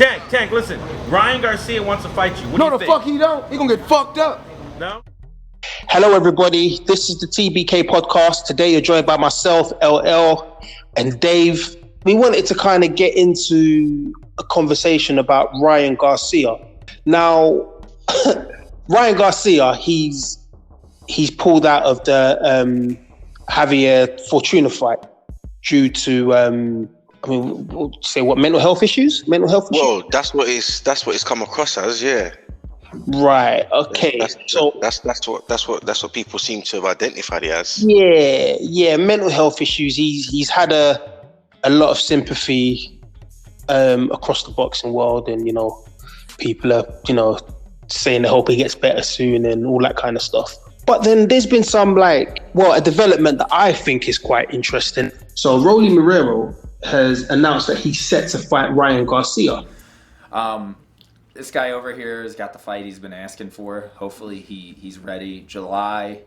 Tank, listen. Ryan Garcia wants to fight you. What do you think? No, the fuck he don't. He gonna get fucked up. No? Hello, everybody. This is the TBK podcast. Today, you're joined by myself, LL, and Dave. We wanted to kind of get into a conversation about Ryan Garcia. Now, Ryan Garcia, he's pulled out of the Javier Fortuna fight due to mental health issues? Well, that's what it's come across as, yeah. Right. Okay. That's what people seem to have identified it as. Yeah. Mental health issues. He's had a lot of sympathy across the boxing world, and people are saying they hope he gets better soon and all that kind of stuff. But then there's been some a development that I think is quite interesting. So Rolly Romero has announced that he's set to fight Ryan Garcia. This guy over here has got the fight he's been asking for. Hopefully he's ready. July.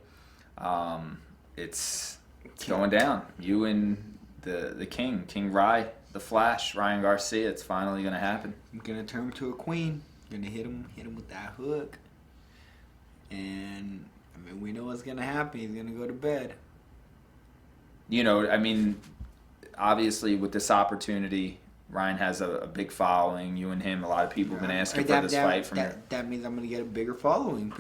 It's going down. You and the King Rye, the Flash, Ryan Garcia. It's finally gonna happen. I'm gonna turn him to a queen. I'm gonna hit him with that hook. And we know what's gonna happen. He's gonna go to bed. Obviously with this opportunity, Ryan has a big following. You and him, a lot of people have been asking for this fight from you. That means I'm gonna get a bigger following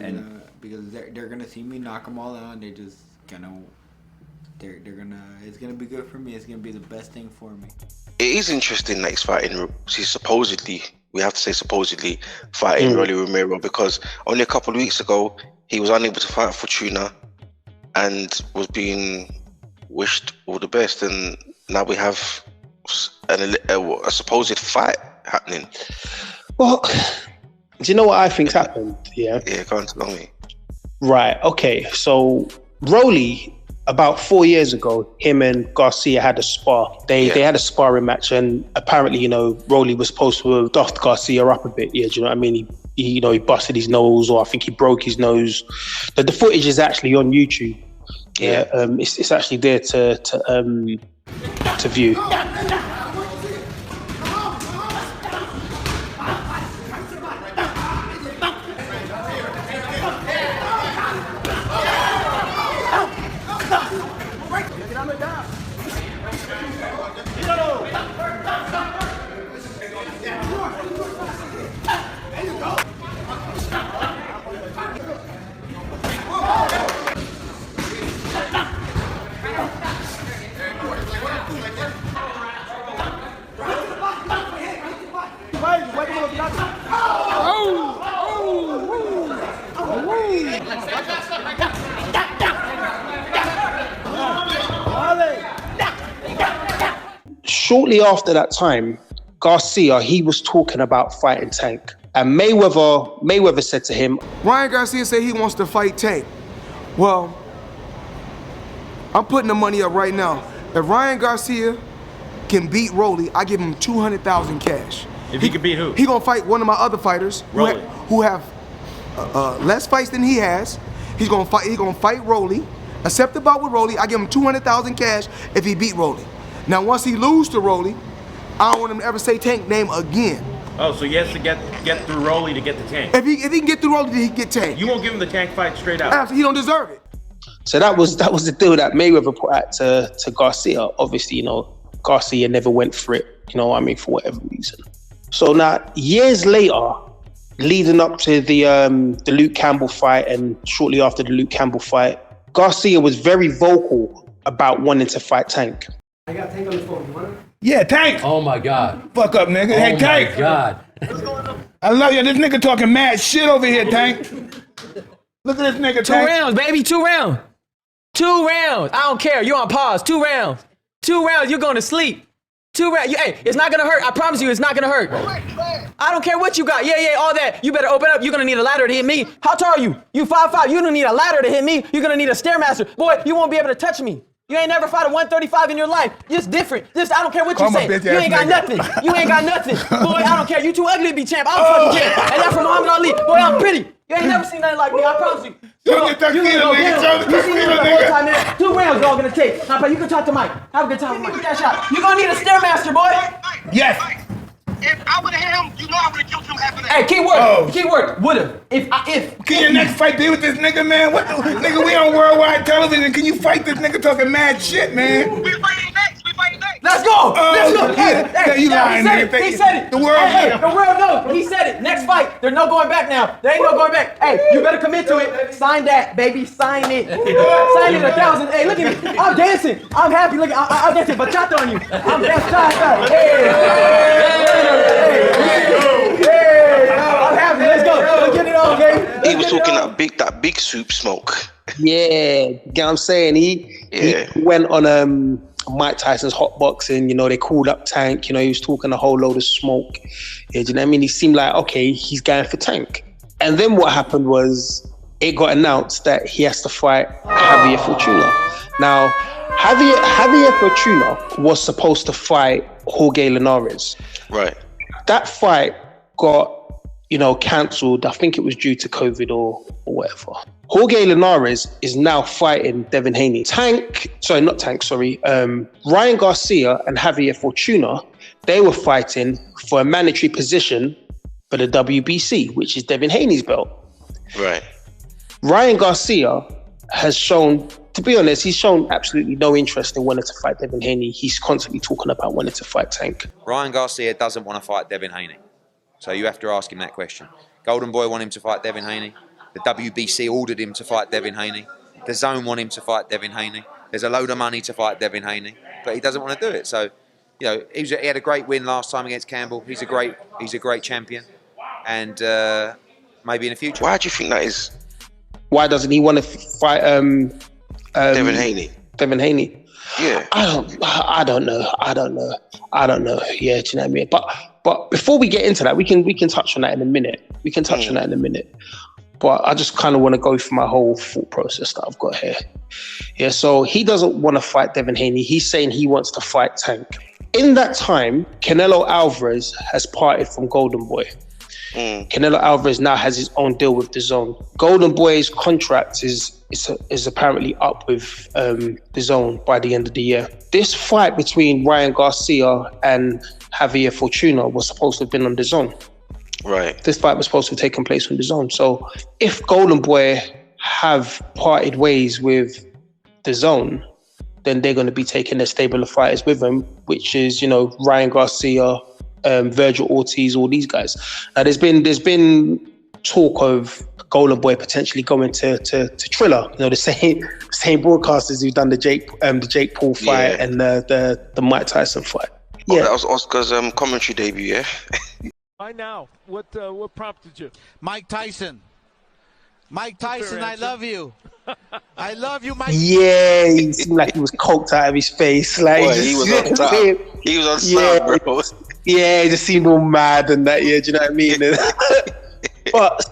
because they're gonna see me knock them all out. They're just gonna it's gonna be good for me. It's gonna be the best thing for me. It is interesting that he's fighting. He's supposedly fighting Rolly Romero, because only a couple of weeks ago he was unable to fight Fortuna and was being wished all the best, and now we have a supposed fight happening. Well, do you know what I think's happened? Yeah, go on, tell me. Right. Okay. So Rolly, about 4 years ago, him and Garcia had a spar. They had a sparring match, and apparently, Rolly was supposed to have duffed Garcia up a bit. Yeah, do you know what I mean? He busted his nose, or I think he broke his nose. The footage is actually on YouTube. Yeah, it's actually there to view. Shortly after that time, Garcia, he was talking about fighting Tank. And Mayweather said to him, Ryan Garcia said he wants to fight Tank. Well, I'm putting the money up right now. If Ryan Garcia can beat Rolly, I give him $200,000 cash. If he can beat who? He gonna fight one of my other fighters who have less fights than he has. He's gonna fight Rolly, accept the bout with Rolly. I give him $200,000 cash if he beat Rolly. Now, once he loses to Rolly, I don't want him to ever say Tank name again. Oh, so he has to get through Rolly to get the Tank. If he can get through Rolly, then he can get Tank. You won't give him the Tank fight straight out? Absolutely, he don't deserve it. So that was the deal that Mayweather put out to Garcia. Obviously, Garcia never went for it, for whatever reason. So now, years later, leading up to the Luke Campbell fight, and shortly after the Luke Campbell fight, Garcia was very vocal about wanting to fight Tank. I got Tank on the phone. You want him? Yeah, Tank. Oh my God. Fuck up, nigga. Hey, Tank. Oh my God. I love you. This nigga talking mad shit over here, Tank. Look at this nigga, Tank. 2 rounds, baby. 2 rounds. 2 rounds. I don't care. You're on pause. 2 rounds. 2 rounds. You're going to sleep. 2 rounds. Hey, it's not gonna hurt. I promise you, it's not gonna hurt. I don't care what you got. Yeah, all that. You better open up. You're gonna need a ladder to hit me. How tall are you? You 5'5". You don't need a ladder to hit me. You're gonna need a Stairmaster. Boy, you won't be able to touch me. You ain't never fought a 135 in your life. Just different. I don't care what you say. You ain't got nothing. You ain't got nothing. Boy, I don't care. You too ugly to be champ. I'm fucking champ. And that's from Muhammad Ali. Boy, I'm pretty. You ain't never seen nothing like me. I promise you. You gonna go down. You see me the whole time, man. 2 rounds y'all gonna take. Now, but you can talk to Mike. Have a good time with Mike. Get that shot. You gonna need a Stairmaster, boy. Yes. If I would have hit him, you know I would have killed him after that. Hey, keyword, would've. If. Can your next fight be with this nigga, man? What the, nigga, we on worldwide television. Can you fight this nigga talking mad shit, man? We fighting next. Let's go. Let's go. Yeah, you lying, nigga. He said it. The world the world knows. He said it. Next fight. There's no going back now. There ain't no going back. Hey, you better commit to it. Sign that, baby. Sign it. Sign it 1,000. Hey, look at me. I'm dancing. I'm happy. Look, I'm dancing bachata on you. I'm dancing. Hey, I'm happy. Let's go. Let's get it on, baby. He was talking that big soup smoke. Yeah, you get what I'm saying? He went on Mike Tyson's hot boxing, you know, they called up Tank, you know, he was talking a whole load of smoke. Yeah, do you know what I mean? He seemed like, okay, he's going for Tank. And then what happened was it got announced that he has to fight Javier Fortuna. Now, Javier Fortuna was supposed to fight Jorge Linares. Right. That fight got, you know, cancelled. I think it was due to COVID or whatever. Jorge Linares is now fighting Devin Haney. Ryan Garcia and Javier Fortuna, they were fighting for a mandatory position for the WBC, which is Devin Haney's belt. Right. Ryan Garcia has shown, to be honest, he's shown absolutely no interest in wanting to fight Devin Haney. He's constantly talking about wanting to fight Tank. Ryan Garcia doesn't want to fight Devin Haney. So you have to ask him that question. Golden Boy want him to fight Devin Haney. The WBC ordered him to fight Devin Haney. The Zone want him to fight Devin Haney. There's a load of money to fight Devin Haney, but he doesn't want to do it. So, you know, he had a great win last time against Campbell. He's a great champion, and maybe in the future. Why do you think that is? Why doesn't he want to fight Devin Haney? Devin Haney. Yeah. I don't know. Yeah, do you know what I mean? But before we get into that, we can touch on that in a minute. But I just kind of want to go through my whole thought process that I've got here. Yeah, so he doesn't want to fight Devin Haney. He's saying he wants to fight Tank. In that time, Canelo Alvarez has parted from Golden Boy. Canelo Alvarez now has his own deal with DAZN. Golden Boy's contract is apparently up with DAZN by the end of the year. This fight between Ryan Garcia and Javier Fortuna was supposed to have been on DAZN. Right. This fight was supposed to have taken place on DAZN. So if Golden Boy have parted ways with DAZN, then they're going to be taking their stable of fighters with them, which is, you know, Ryan Garcia, Virgil Ortiz, all these guys. Now there's been talk of Golden Boy potentially going to Triller. You know, the same broadcasters who've done the Jake Paul fight and the Mike Tyson fight. Yeah, that was Oscar's commentary debut. Yeah. Why now? What prompted you? Mike Tyson, I love you. I love you, Mike. Yeah, he seemed like he was coked out of his face. Like Boy, he was on top. He was on top, bro. Yeah, he just seemed all mad and that. Yeah, do you know what I mean? But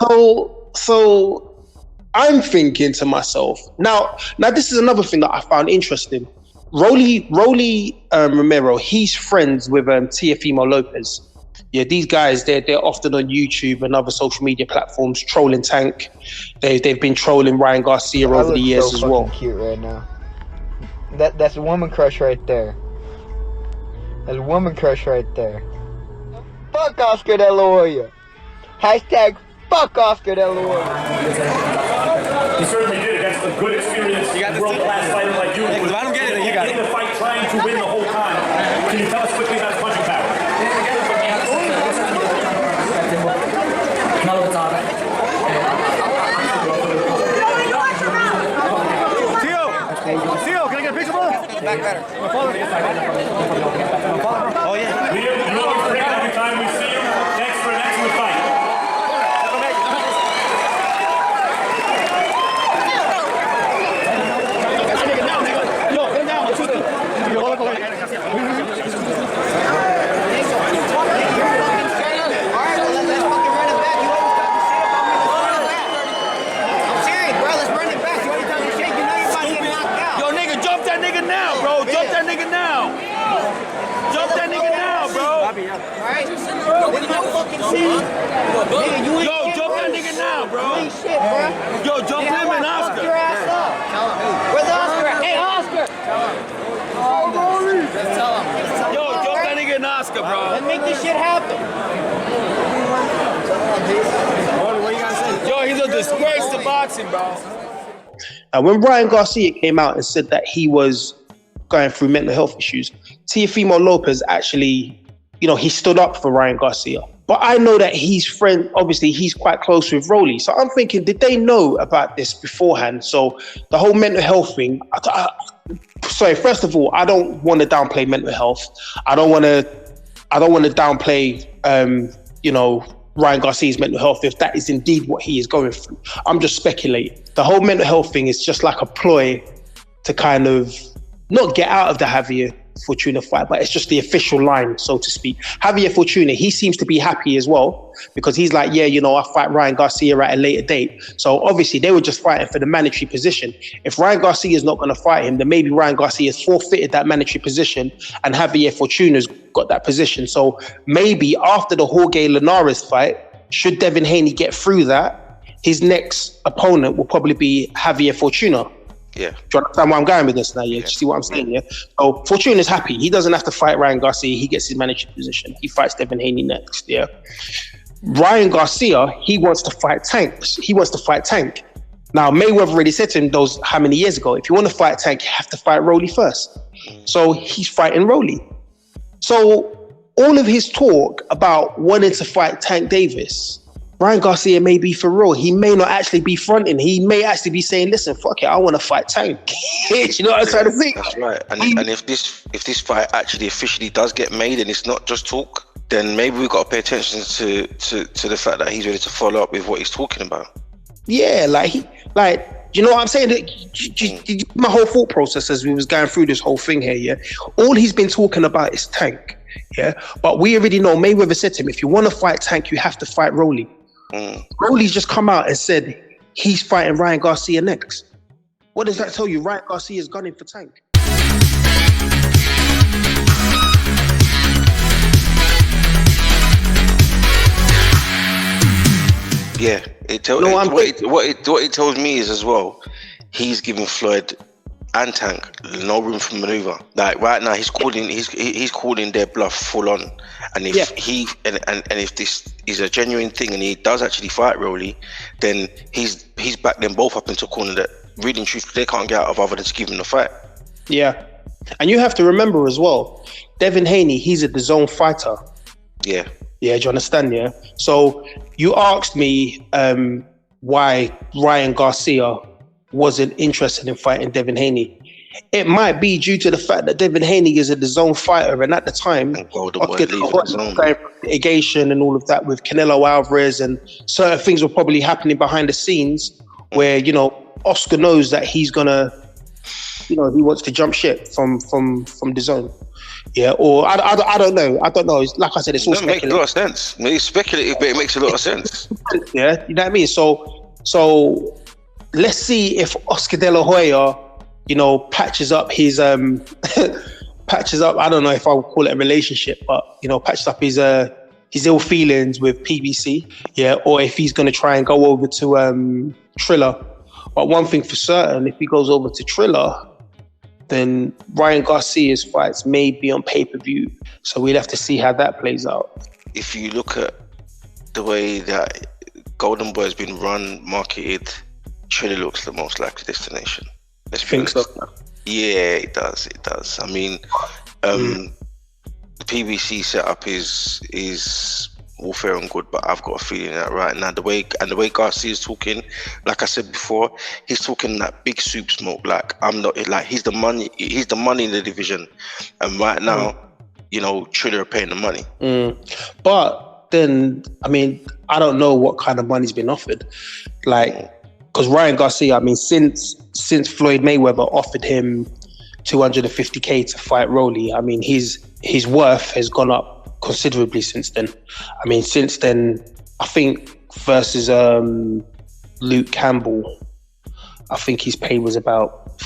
so I'm thinking to myself now. This is another thing that I found interesting. Rolly Romero, he's friends with Teofimo Lopez. Yeah, these guys, they're often on YouTube and other social media platforms trolling Tank. They've been trolling Ryan Garcia over the years as well. Cute right now. That's a woman crush right there. That's a woman crush right there. Fuck Oscar De La Hoya. Hashtag fuck Oscar De La Hoya. You certainly did against a good experience world-class fighter like you. If I don't get it, you got it. In the fight, trying to win the whole time. Can you tell us quickly about his punching power? Theo, can I get a picture, brother? Back better. Oh, yeah. Leo, you always bring it every time we see you. Thanks for an excellent fight. Yo, jump that nigga now, bro. Yo, jump him and Oscar. Your ass up. Where's Oscar? Hey, Oscar. Yo, jump that nigga an Oscar, bro. Let's make this shit happen. What you gotta say? Yo, he's a disgrace to boxing, bro. When Ryan Garcia came out and said that he was going through mental health issues, Teofimo Lopez actually, he stood up for Ryan Garcia. But I know that obviously he's quite close with Rolly. So I'm thinking, did they know about this beforehand? So the whole mental health thing, first of all, I don't want to downplay mental health. I don't want to downplay, Ryan Garcia's mental health if that is indeed what he is going through. I'm just speculating. The whole mental health thing is just like a ploy to kind of not get out of the Javier Fortuna fight, but it's just the official line, so to speak. Javier Fortuna, he seems to be happy as well because he's like, I fight Ryan Garcia at a later date. So obviously they were just fighting for the mandatory position. If Ryan Garcia is not going to fight him, then maybe Ryan Garcia has forfeited that mandatory position and Javier Fortuna's got that position. So maybe after the Jorge Linares fight, should Devin Haney get through that, his next opponent will probably be Javier Fortuna. Yeah. Do you understand where I'm going with this now? Yeah. Do you see what I'm saying? Yeah. So Fortuna's happy. He doesn't have to fight Ryan Garcia. He gets his manager position. He fights Devin Haney next. Yeah. Ryan Garcia, he wants to fight Tank. Now, Mayweather already said to him how many years ago, if you want to fight Tank, you have to fight Rolly first. So he's fighting Rolly. So all of his talk about wanting to fight Tank Davis, Ryan Garcia may be for real. He may not actually be fronting. He may actually be saying, listen, fuck it, I want to fight Tank. You know what I'm trying to think? That's right. And if this fight actually officially does get made and it's not just talk, then maybe we've got to pay attention to the fact that he's ready to follow up with what he's talking about. Yeah, you know what I'm saying? My whole thought process as we was going through this whole thing here, yeah? All he's been talking about is Tank, yeah? But we already know, Mayweather said to him, if you want to fight Tank, you have to fight Rolly. Rolly's just come out and said he's fighting Ryan Garcia next. What does that tell you? Ryan Garcia's gunning for Tank. Yeah, what it tells me is as well, he's giving Floyd and Tank no room for maneuver. Like right now, he's calling their bluff full on. And if if this is a genuine thing and he does actually fight Rolly, then he's backed them both up into a corner that really and truthfully they can't get out of other than to give him the fight. Yeah, and you have to remember as well, Devin Haney, he's a DAZN fighter. Yeah. Yeah, do you understand? Yeah. So you asked me why Ryan Garcia wasn't interested in fighting Devin Haney. It might be due to the fact that Devin Haney is a DAZN fighter, and at the time, litigation and all of that with Canelo Alvarez, and certain things were probably happening behind the scenes where Oscar knows that he's gonna, he wants to jump ship from DAZN. Yeah, or I don't know. I don't know. Like I said, it's all speculative. Makes a lot of sense. It's speculative, but it makes a lot of sense. Yeah, you know what I mean? So let's see if Oscar De La Hoya, patches up his patches up. I don't know if I would call it a relationship, but patches up his ill feelings with PBC. Yeah, or if he's gonna try and go over to Triller. But one thing for certain, if he goes over to Triller, then Ryan Garcia's fights may be on pay-per-view. So we'll have to see how that plays out. If you look at the way that Golden Boy has been run, marketed, Triller looks the most likely destination. Let's be honest. So? Yeah, it does. I mean, the PBC setup is all fair and good, but I've got a feeling that right now the way Garcia's talking, like I said before, he's talking that big soup smoke. Like he's the money in the division, and right now, Triller are paying the money. But then, I mean, I don't know what kind of money's been offered, because Ryan Garcia, I mean, since Floyd Mayweather offered him $250K to fight Rolly, I mean, his worth has gone up considerably since then. I mean, since then, I think versus Luke Campbell, I think his pay was about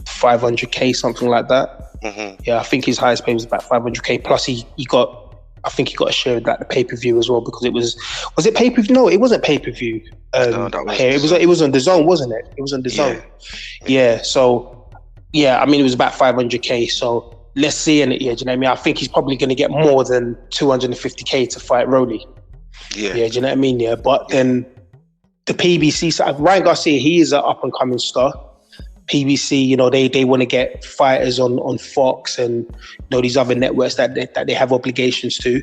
$500K, something like that. Mm-hmm. Yeah, I think his highest pay was about $500K. Plus, he got a share of that, the pay-per-view as well, because it was it pay-per-view? No, it wasn't pay-per-view. No, it was on DAZN, wasn't it? It was on DAZN. Yeah. So, yeah, I mean, it was about $500K. So let's see in it. Yeah, do you know what I mean? I think he's probably going to get more than 250k to fight Rolly. Yeah, do you know what I mean? Yeah, but then the PBC side, Ryan Garcia, he is an up and coming star. PBC, you know, they want to get fighters on Fox and these other networks that they have obligations to.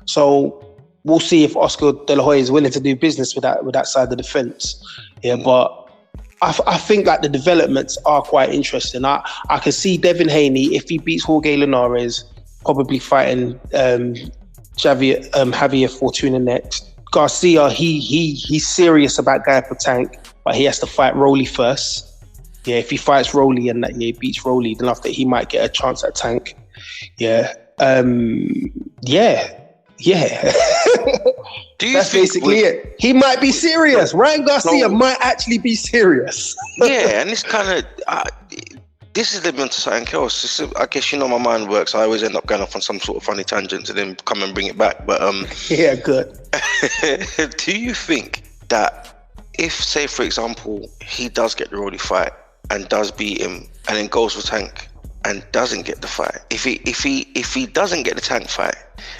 So we'll see if Oscar De La Hoya is willing to do business with that side of the fence. Yeah, but I think like the developments are quite interesting. I can see Devin Haney, if he beats Jorge Linares, probably fighting Javier Fortuna next. Garcia, he's serious about going for Tank, but he has to fight Rolly first. Yeah, if he fights Rolly and he beats Rolly, then after he might get a chance at Tank. Yeah. That's basically it. He might be serious. Ryan Garcia might actually be serious. Yeah, and it's kind of this is living to something else. I guess my mind works. I always end up going off on some sort of funny tangent to then come and bring it back. But yeah, good. Do you think that if, say, for example, he does get the Rolly fight and does beat him, and then goes for Tank and doesn't get the fight, if he doesn't get the Tank fight,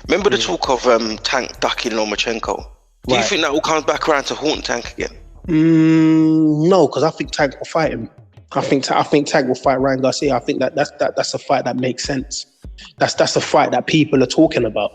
remember the talk of Tank ducking Lomachenko? Do you think that will come back around to haunt Tank again? No, because I think Tank will fight him. I think Tank will fight Ryan Garcia. I think that's a fight that makes sense. That's a fight that people are talking about.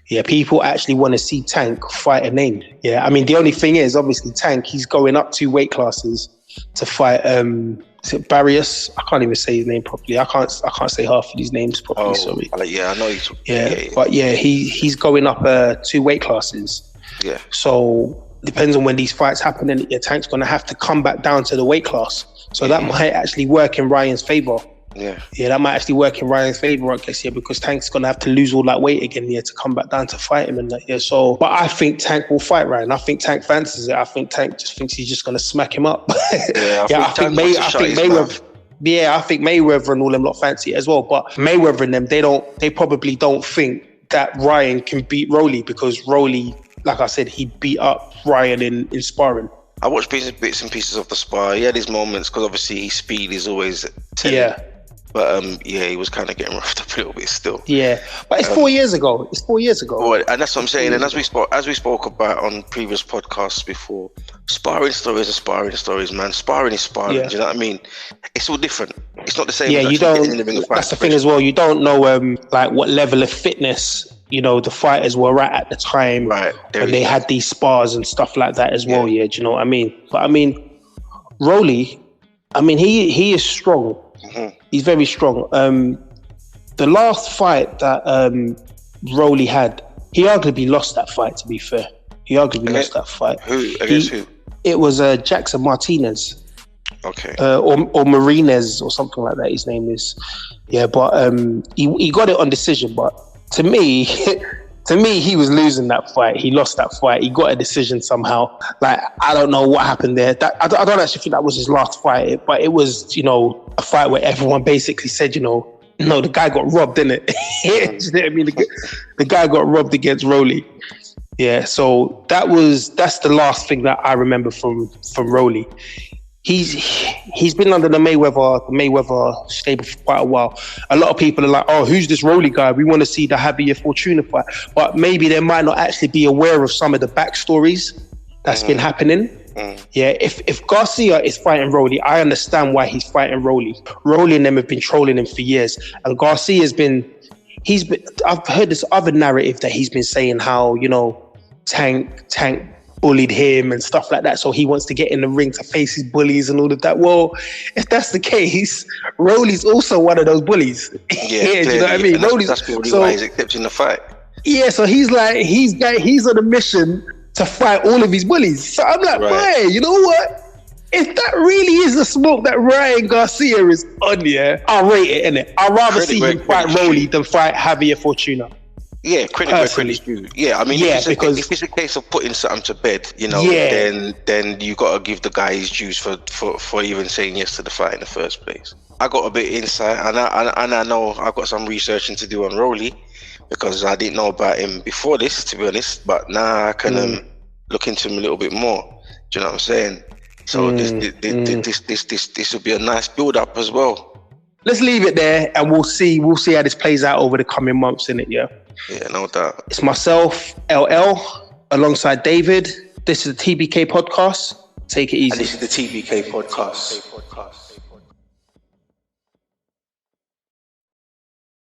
Yeah, people actually want to see Tank fight a name. Yeah, I mean, the only thing is, obviously, Tank, he's going up 2 weight classes to fight is it Barrios? I can't even say his name properly. I can't say half of these names properly. Sorry. Yeah, I know he's. Yeah, but yeah, he's going up 2 weight classes. Yeah. So depends on when these fights happen, and your Tank's going to have to come back down to the weight class. So that might actually work in Ryan's favor. Yeah, that might actually work in Ryan's favor, I guess, because Tank's gonna have to lose all that weight again, to come back down to fight him and that. Yeah, so but I think Tank will fight Ryan. I think Tank fancies it. I think Tank just thinks he's just gonna smack him up. I think Mayweather. Yeah, I think Mayweather and all them lot fancy it as well. But Mayweather and them, they probably don't think that Ryan can beat Rolly, because Rolly, like I said, he beat up Ryan in sparring. I watched bits and pieces of the spar. He had his moments because obviously his speed is always 10. Yeah. But he was kind of getting roughed up a little bit still. Yeah, but it's 4 years ago. It's 4 years ago. And that's what I'm saying. And as we spoke about on previous podcasts before, sparring stories are sparring stories, man. Sparring is sparring. Yeah. Do you know what I mean? It's all different. It's not the same. Yeah, you don't. That's the thing as well. You don't know like what level of fitness the fighters were at the time, right? When they had these spars and stuff like that as well. Yeah, do you know what I mean? But I mean, Rolly, I mean, he is strong. Mm-hmm. He's very strong. The last fight that Rolly had, he arguably lost that fight, to be fair. He arguably lost that fight. Who? Against who? It was Jackson Martinez. Okay. Or Marinez or something like that, his name is. Yeah, but he got it on decision. But to me, he was losing that fight. He lost that fight. He got a decision somehow. Like, I don't know what happened there. I don't actually think that was his last fight, but it was, a fight where everyone basically said, no, the guy got robbed, didn't it? You know what I mean? The guy got robbed against Rolly. Yeah, so that's the last thing that I remember from Rolly. He's been under the Mayweather stable for quite a while. A lot of people are like, oh, who's this Rolly guy? We want to see the Javier Fortuna fight. But maybe they might not actually be aware of some of the backstories that's been happening. Yeah, if Garcia is fighting Rolly, I understand why he's fighting Rolly. Rolly and them have been trolling him for years. And Garcia's been, I've heard this other narrative that he's been saying how, Tank bullied him and stuff like that, so he wants to get in the ring to face his bullies and all of that. Well, if that's the case, Rolly's also one of those bullies. Yeah, do you know what I mean? That's probably why he's accepting the fight. Yeah, so he's on a mission to fight all of his bullies. So I'm like, boy, you know what? If that really is the smoke that Ryan Garcia is on, I'll rate it, innit? I'd rather see him fight Rolly than fight Javier Fortuna. Yeah, credit where credit's due. Yeah, I mean, if it's a case of putting something to bed, then you got to give the guy his dues for even saying yes to the fight in the first place. I got a bit of insight, and I know I've got some researching to do on Rolly, because I didn't know about him before this, to be honest. But now I can look into him a little bit more. Do you know what I'm saying? So this will be a nice build up as well. let's leave it there, and we'll see how this plays out over the coming months, innit? Yeah. Yeah, no doubt. It's myself, LL, alongside David. This is the TBK podcast. Take it easy. And this is the TBK podcast.